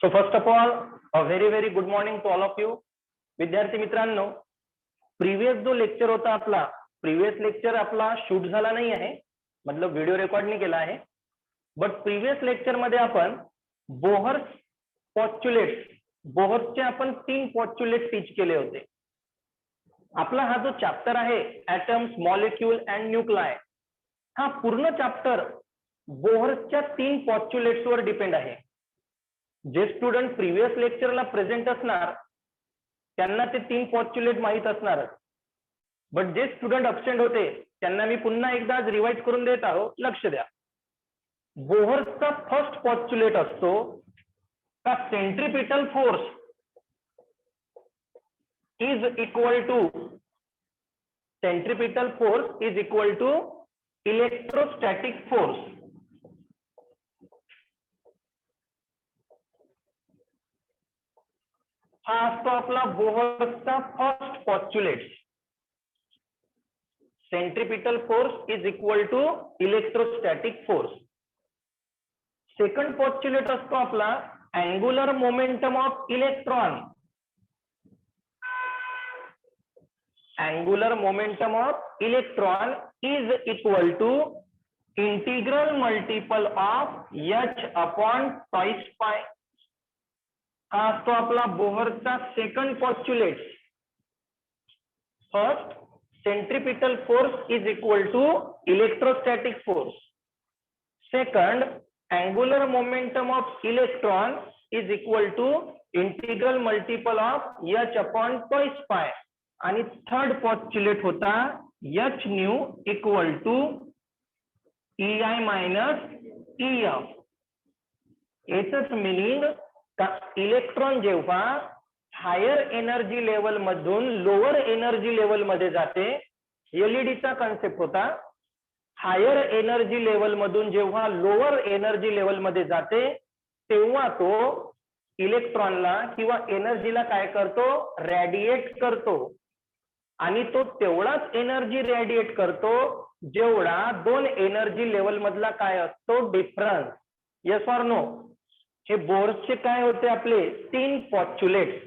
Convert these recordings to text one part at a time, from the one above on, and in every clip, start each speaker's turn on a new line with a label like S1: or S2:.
S1: So first of all, a very good morning to all of you. विद्यार्थी मित्रांनो, previous जो lecture होता आपला, प्रीवियस लेक्चर आपला शूट झाला नाही आहे, मतलब व्हिडिओ रेकॉर्ड नाही केला आहे, बट प्रीवियस लेक्चर मध्ये आपण बोहर्स पॉस्ट्युलेट्स, बोहर्सचे आपण 3 पॉस्ट्युलेट टीच केले होते. आपला हा जो चॅप्टर आहे ऍटम्स, मॉलिक्यूल अँड न्यूक्लाय, हा पूर्ण चॅप्टर बोहर्सच्या 3 पॉस्ट्युलेट्स वर डिपेंड आहे. जे स्टुडंट प्रीवियस लेक्चरला प्रेझेंट असणार त्यांना ते 3 पॉस्ट्युलेट माहित असणार, बट जे स्टुडंट अब्सेंट होते त्यांना मी पुन्हा एकदा आज रिवाइज करून देत आहो. लक्ष द्या. बोहर्सचा फर्स्ट पॉस्ट्युलेट असतो का centripetal force is equal to electrostatic force. हा असतो आपला बोहर्सचा first postulate. Centripetal force is equal to electrostatic force. Second postulate असतो आपला angular momentum of electron. Angular momentum of electron is equal to integral multiple of h upon twice pi. हा असतो आपला बोहरचा second postulate. First, centripetal force is equal to electrostatic force. Second, angular momentum of electron is equal to integral multiple of h upon twice pi. आणि third postulate होता h nu equal to EI minus EF. याचंच meaning का electron जेव्हा higher energy level मधून lower energy level मध्ये जाते, एलईडीचा concept होता, हायर एनर्जी लेवल मधून जेव्हा लोअर एनर्जी लेवल मध्ये जाते तेव्हा तो इलेक्ट्रॉनला किंवा एनर्जीला काय करतो, रॅडिएट करतो. आणि तो तेवढाच एनर्जी रॅडिएट करतो जेवढा 2 एनर्जी लेवल मधला काय असतो, डिफरन्स. Yes or no? हे बोहर्सचे काय होते आपले 3 पॉस्ट्युलेट्स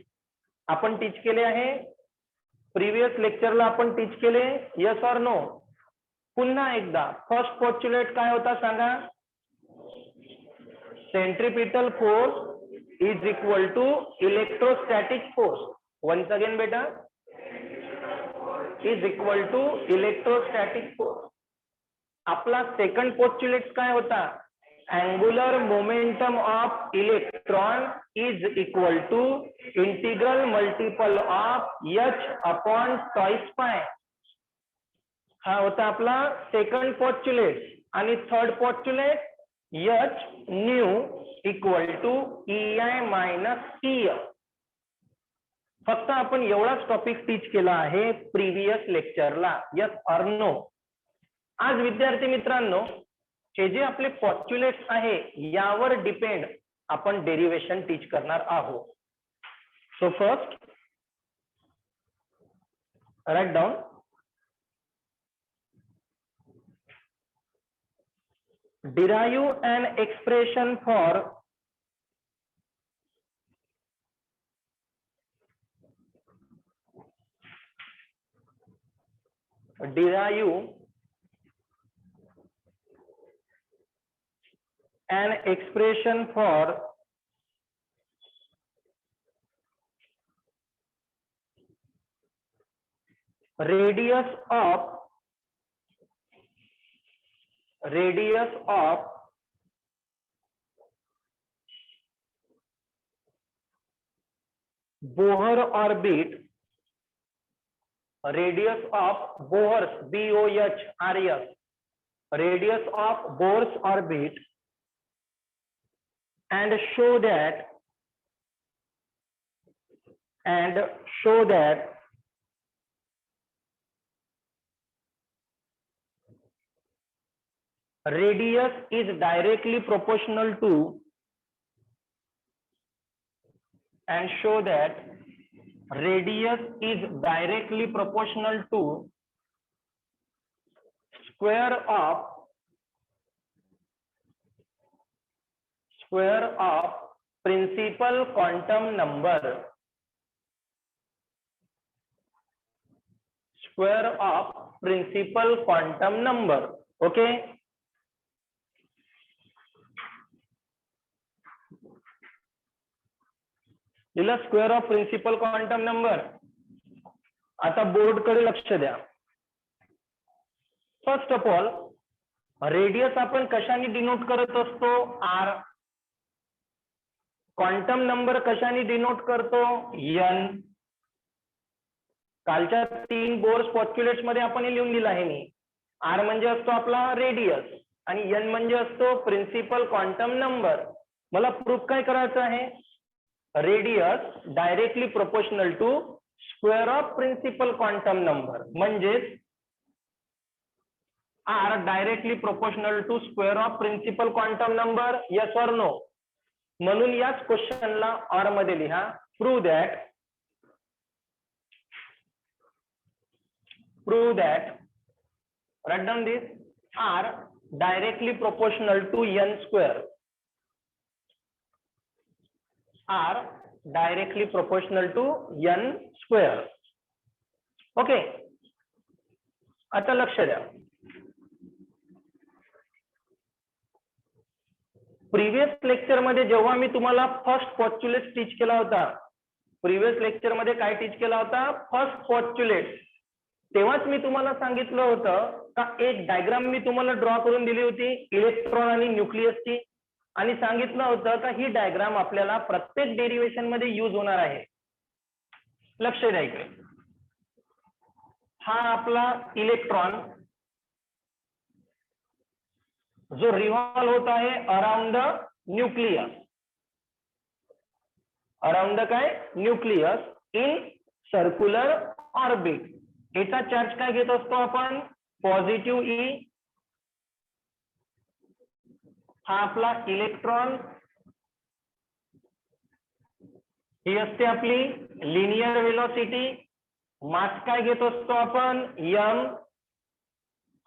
S1: आपण टीच केले आहे. प्रीवियस लेक्चरला आपण टीच केले. Yes or no? पुन्हा एकदा फर्स्ट पॉस्ट्युलेट काय होता सांगा. Centripetal force is equal to electrostatic force. Once again बेटा, is equal to electrostatic force. आपला सेकंड पॉस्ट्युलेट काय होता, angular momentum of electron is equal to integral multiple of h upon twice pi. हा होता आपला सेकंड पॉस्ट्युलेट. आणि third postulate h nu equal to EI minus EF. फक्त आपण एवढाच टॉपिक टीच केला आहे प्रीवियस लेक्चरला. Yes or no? आज विद्यार्थी मित्रांनो, हे जे आपले पॉस्ट्युलेट्स आहे यावर डिपेंड आपण डेरिवेशन टीच करणार आहोत. So first, write down. derive an expression for an expression for radius of Bohr orbit, radius of Bohr's, BOHRS, radius of Bohr's orbit, and show that radius is directly proportional to square of square of principal quantum number, square of principal quantum number. Okay, दिला square of principal quantum number. आता board कडे लक्ष द्या. First of all radius आपण कशाने denote करत असतो? R. Quantum number कशाने डिनोट करतो? एन. कालच्या 3 बोर्स पॉस्क्युलेट्स मध्ये आपण हे लिहून दिलं आहे मी. आर म्हणजे असतो आपला रेडियस आणि एन म्हणजे असतो प्रिन्सिपल क्वांटम नंबर. मला प्रूफ काय करायचं आहे? Radius directly proportional to square of principal quantum number, म्हणजेच R directly proportional to square of principal quantum number. Yes or no? म्हणून याच क्वेश्चनला ऑर मध्ये लिहा. Prove that write down this, r directly proportional to n square, r directly proportional to n square. Okay, आता लक्ष द्या. Previous lecture मध्ये जेव्हा मी तुम्हाला फर्स्ट पॉस्ट्युलेट टीच केला होता, प्रिव्हियस लेक्चर मध्ये काय टीच केला होता? फर्स्ट पॉस्ट्युलेट. तेव्हाच मी तुम्हाला सांगितलं होतं का एक डायग्राम मी तुम्हाला ड्रॉ करून दिली होती इलेक्ट्रॉन आणि न्यूक्लियसची, आणि सांगितलं होतं का ही डायग्राम आपल्याला प्रत्येक डेरिवेशन मध्ये यूज होणार आहे. लक्ष द्या इकडे. हा आपला इलेक्ट्रॉन जो रिव्हॉल्व होत आहे around the nucleus, around the काय? Nucleus in circular orbit. याचा चार्ज काय घेत असतो आपण? Positive E. हा आपला इलेक्ट्रॉन, ही असते आपली लिनियर वेलोसिटी. मास काय घेत असतो आपण? एम.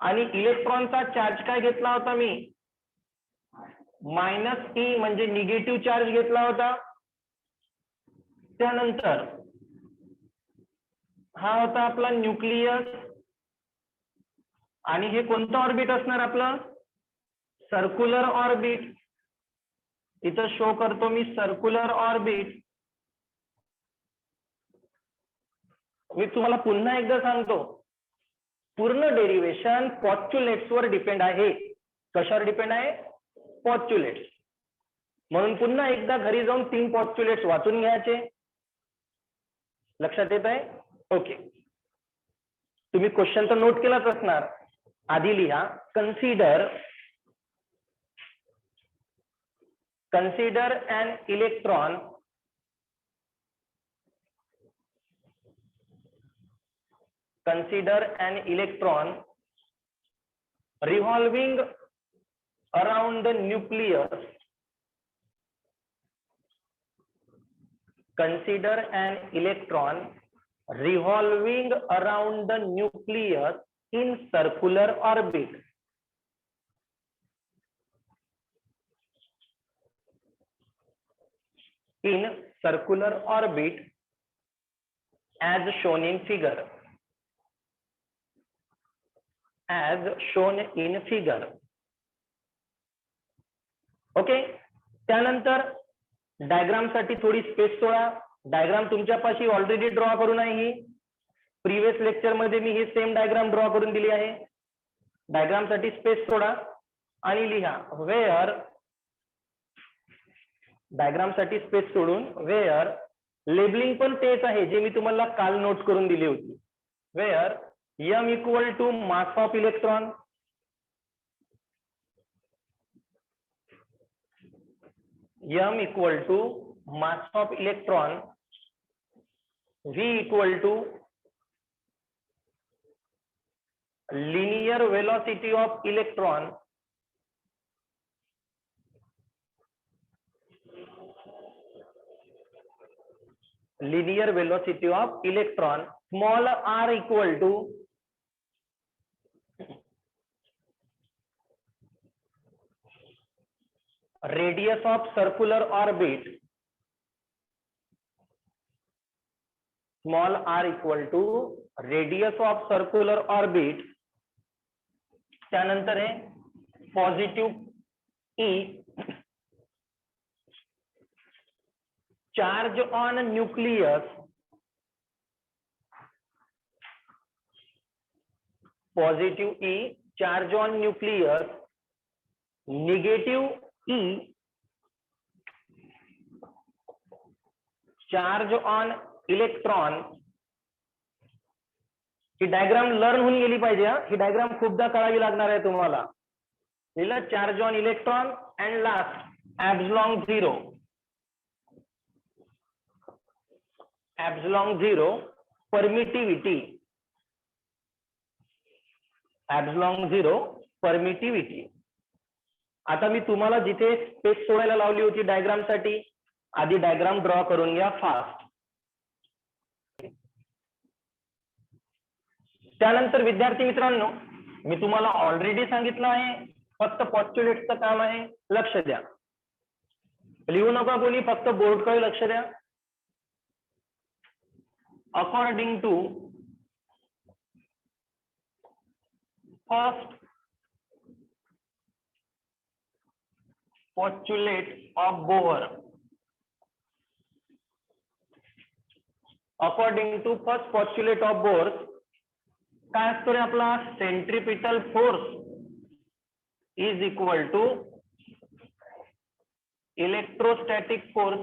S1: आणि इलेक्ट्रॉनचा चार्ज काय घेतला होता मी? मायनस ई, म्हणजे निगेटिव्ह चार्ज घेतला होता. त्यानंतर हा होता आपला न्यूक्लियस, आणि हे कोणतं ऑर्बिट असणार आपलं? Circular orbit. इथं शो करतो मी सर्क्युलर ऑर्बिट. मी तुम्हाला पुन्हा एकदा सांगतो, पूर्ण डेरिवेशन पॉस्ट्युलेट्स वर डिपेंड आहे. कशावर डिपेंड आहे? पॉस्ट्युलेट्स. म्हणून पुन्हा एकदा घरी जाऊन 3 पॉस्ट्युलेट्स वाचून घ्यायचे. लक्षात येत आहे? ओके, तुम्ही क्वेश्चन तर नोट केलाच असणार. आधी लिहा, consider an electron revolving around the nucleus. Consider an electron revolving around the nucleus in circular orbit. In circular orbit as shown in figure. As shown in figure. Okay, त्यानंतर diagram साठी थोडी space सोडा. Diagram तुमच्यापाशी already draw करून आहे. ही previous lecture मध्ये मी ही same diagram draw करून दिली आहे. डायग्राम साठी स्पेस सोडा आणि लिहा वेअर, डायग्राम साठी स्पेस सोडून वेअर, लेबलिंग पण तेच आहे जे मी तुम्हाला काल नोट करून दिली होती. Where m equal to mass of electron, m equal to mass of electron, v equal to linear velocity of electron, linear velocity of electron, small r equal to radius of circular orbit small r equal to radius of circular orbit, त्यानंतर है positive E charge on nucleus, positive E charge on nucleus, negative E charge on electron. He diagram learn होऊन गेली पाहिजे. ही diagram खूपदा करावी लागणार आहे तुम्हाला. लिहिलं charge on electron and last epsilon zero. Epsilon zero permittivity. Epsilon zero permittivity. आता मी तुम्हाला जिथे स्पेस सोडायला लावली होती डायग्राम साठी, आधी डायग्राम ड्रॉ करून घ्या फास्ट. त्यानंतर विद्यार्थी मित्रांनो, मी तुम्हाला ऑलरेडी सांगितलं आहे, फक्त पॉस्ट्युलेटचं काम आहे. लक्ष द्या, लिहू नका कोणी, फक्त बोर्डकडे लक्ष द्या. According to first postulate of Bohr, according to first postulate of Bohr, काय असतो रे आपला, centripetal force is equal to electrostatic force.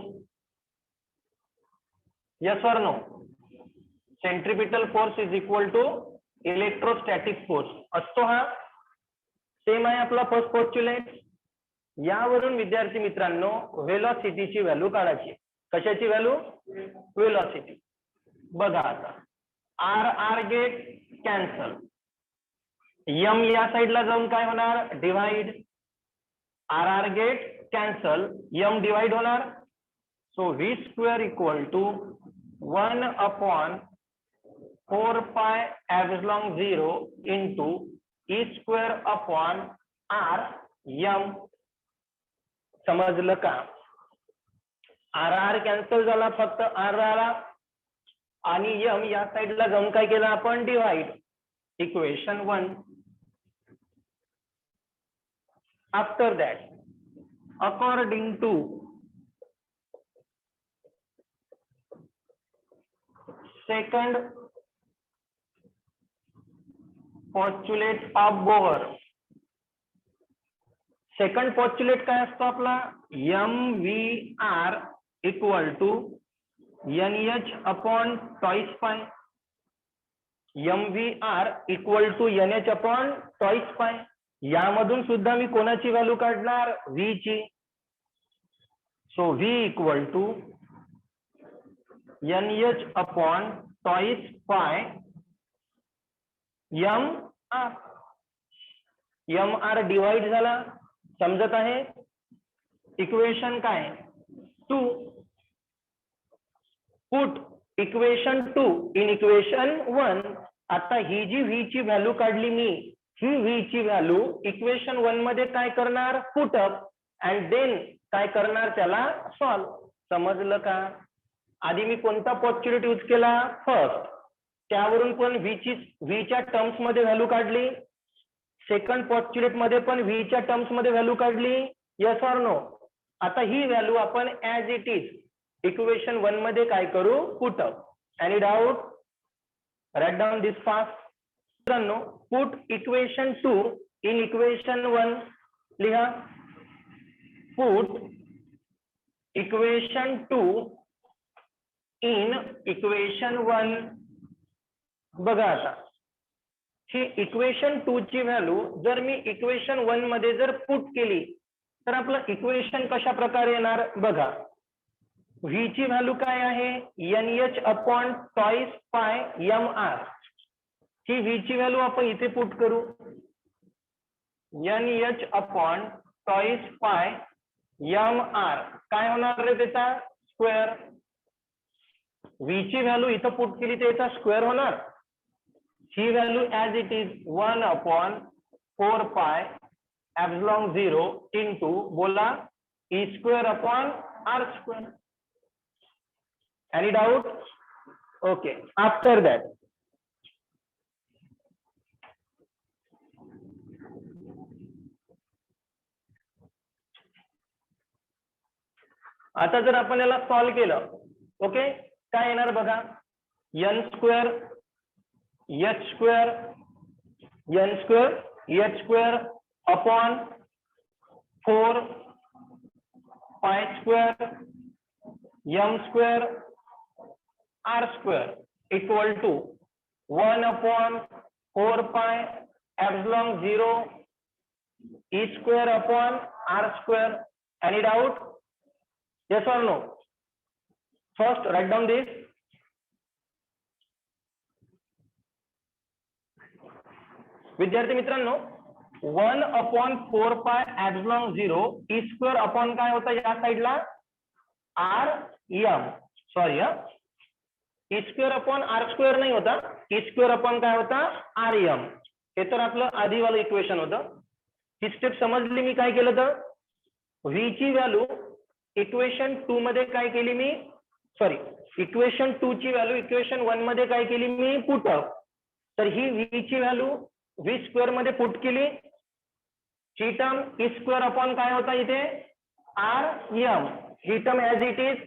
S1: Yes or no? Centripetal force is equal to electrostatic force असतो. हा सेम आहे आपला फर्स्ट पोस्ट्युलेट. यावरून विद्यार्थी मित्रांनो व्हेलॉसिटीची व्हॅल्यू काढायची. कशाची व्हॅल्यू? व्हेलॉसिटी. बघा आता R R get cancel, M या साइडला जाऊन काय होणार, divide. R R get cancel, M divide होणार. So V square equal to 1/4π epsilon 0 into E square upon R M. समजलं का? आर आर कॅन्सल झाला, फक्त आर आला, आणि यम या साइडला जाऊन काय केलं आपण, divide. Equation 1. After that according to second postulate of Bohr. Second postulate काय असतो आपला, M V R equal to N H upon twice pi. M V R equal to N H upon twice pi. यामधून सुद्धा मी कोणाची value काढणार, V ची. So V equal to N H upon twice pi M R. M R divide झाला. समजत आहे? Equation काय, 2. Put equation 2 in equation 1. आता ही जी व्ही ची व्हॅल्यू काढली मी, ही व्ही ची व्हॅल्यू इक्वेशन 1 मध्ये काय करणार, पुट अप, अँड देन काय करणार, त्याला सॉल्व. समजलं का? आधी मी कोणता पॉस्ट्युलेट यूज केला, फर्स्ट. त्यावरून पण व्ही च्या टर्म्स मध्ये व्हॅल्यू काढली. सेकंड पॉस्ट्युलेट मध्ये पण व्ही च्या टर्म्स मध्ये व्हॅल्यू काढली. Yes or no? आता ही व्हॅल्यू आपण ऍज इट इज इक्वेशन 1 मध्ये काय करू, put up. Any doubt? Write down this fast. मित्रांनो, पुट इक्वेशन 2 इन इक्वेशन 1. लिहा, पुट इक्वेशन 2 इन इक्वेशन 1. बघा आता ही इक्वेशन 2 ची व्हॅल्यू जर मी इक्वेशन 1 मध्ये जर पुट केली तर आपलं इक्वेशन कशा प्रकारे येणार, बघा. व्ही ची व्हॅल्यू काय आहे, N H upon twice pi M R. ही व्ही ची व्हॅल्यू आपण इथे पुट करू. N H upon twice pi M R काय होणार रे, त्याचा स्क्वेअर. व्ही ची व्हॅल्यू इथं पुट केली तर याचा स्क्वेअर होणार. ही value as it is 1/4π epsilon 0 into, बोला, E square upon R square. Any doubt? Okay. After that, आता जर आपण याला सॉल्व केलं, ओके, काय येणार बघा, n square h square n square h square upon 4 pi square m square r square equal to 1 upon 4 pi epsilon 0 e square upon r square. Any doubt? Yes or no? First, write down this. विद्यार्थी मित्रांनो, 1 upon 4 pi epsilon 0 e square upon काय होता या साइडला r m, sorry e square upon r square नाही होता, e square upon काय होता r m. हे तर आपलं आधीवालं इक्वेशन होतं. ही स्टेप समजली. मी काय केलं तर v ची व्हॅल्यू इक्वेशन 2 मध्ये काय केली मी, सॉरी इक्वेशन 2 ची व्हॅल्यू इक्वेशन 1 मध्ये काय केली मी, पुट अप. तर ही v ची व्हॅल्यू v स्क्वेअर मध्ये पुट केली. ही टर्म e स्क्वेअर अपॉन काय होता इथे r m, he term as it is.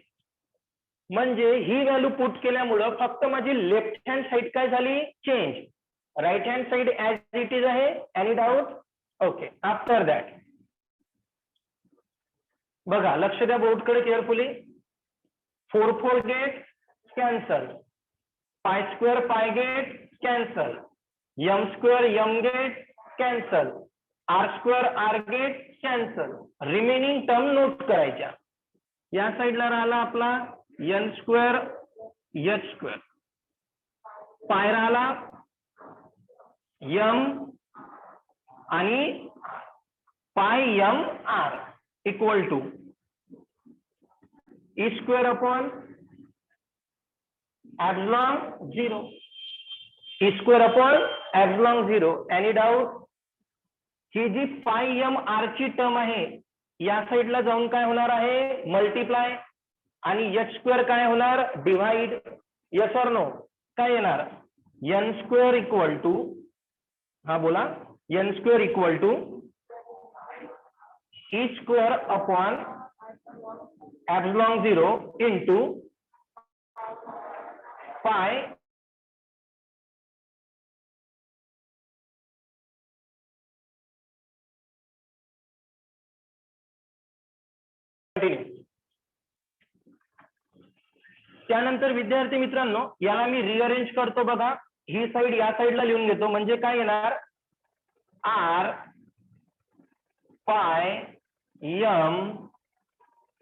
S1: म्हणजे ही व्हॅल्यू पुट केल्यामुळं फक्त माझी लेफ्ट हँड साइड काय झाली, change. Right hand side as it is आहे. Any doubt? Okay. After that बघा, लक्ष द्या बोर्डकडे carefully. 4 4 get cancel, pi square pi get cancel, m square m get cancel, r square r get cancel. Remaining term note करायच्या. या साईडला राहिला आपला n स्क्वेअर h स्क्वेअर, पाय राहिला m आणि pi m r equal to e square upon epsilon 0, e square upon epsilon 0. Any doubt? ही जी पाय m r ची टर्म आहे या साईडला जाऊन काय होणार आहे, मल्टिप्लाय, आणि h स्क्वेअर काय होणार, डिव्हाइड. Yes or no? काय येणार, n स्क्वेअर इक्वल टू, हा बोला, n square equal to e square upon epsilon 0 into pi त्यानंतर विद्यार्थी मित्रांनो, याला मी रिअरेंज करतो. बघा, ही साइड या साइडला लिहून घेतो. म्हणजे काय येणार, r pi m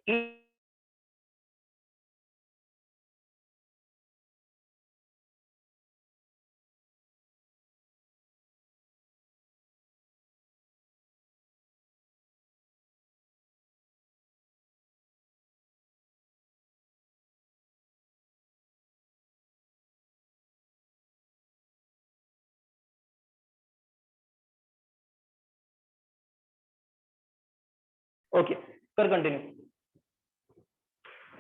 S1: e okay. कर कंटिन्यू.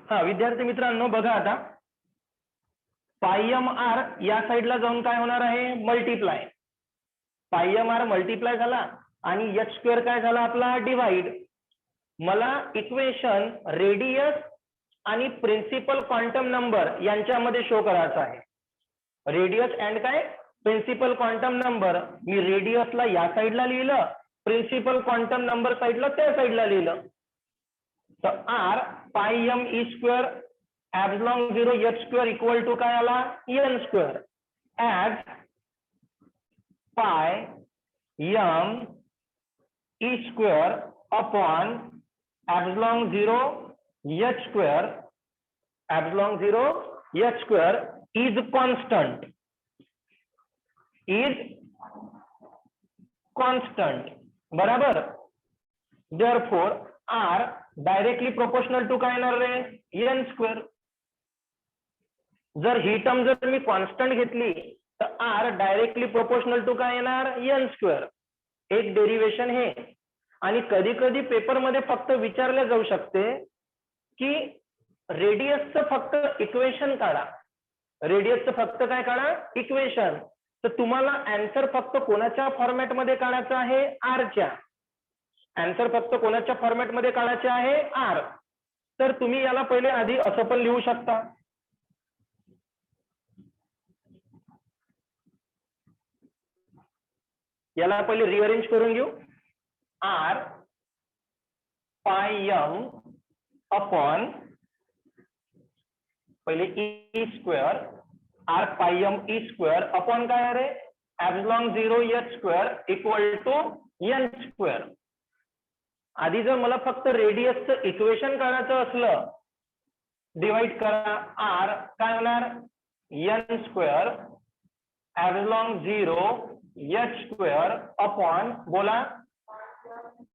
S1: हा विद्यार्थी मित्रांनो बघा, आता पाय m r या साईडला जाऊन काय होणार आहे, मल्टिप्लाय. पाय m r मल्टिप्लाय झाला आणि h स्क्वेअर काय झाला आपला, डिवाइड. मला इक्वेशन रेडियस आणि प्रिन्सिपल क्वांटम नंबर यांच्यामध्ये शो करायचा आहे. रेडियस अँड काय, प्रिन्सिपल क्वांटम नंबर. मी रेडियसला या साईडला लिहिलं, प्रिन्सिपल क्वांटम नंबर साईडला त्या साईडला लिहिलं. तर r pi m e square epsilon 0 h square equal to काय आला, n square, as pi m e square upon epsilon 0 h square, epsilon 0 h square is constant, is constant. बराबर. Therefore r directly proportional to काय येणार रे, n square. जर ही term जर मी constant घेतली तर r directly proportional to काय येणार, n square. एक डेरिवेशन हे. आणि कधी कधी पेपरमध्ये फक्त विचारले जाऊ शकते की रेडियसचं फक्त इक्वेशन काढा, रेडियसचं फक्त काय काढा, इक्वेशन. तर तुम्हाला आन्सर फक्त कोणाच्या फॉर्मॅटमध्ये काढायचं आहे, आरच्या. आन्सर फक्त कोणाच्या फॉर्मॅटमध्ये काढायचे आहे, आर. तर तुम्ही याला पहिले आधी असं पण लिहू शकता, याला पहिले रिअरेंज करून घेऊ. आर पाय एम अपॉन पहिले e square, r pi m e square upon काय आहे, epsilon 0 h square equal to n square. आधी जर मला फक्त रेडियसचं इक्वेशन काढायचं असलं, डिवाइड करा, आर काय होणार, n square epsilon 0 h square upon बोला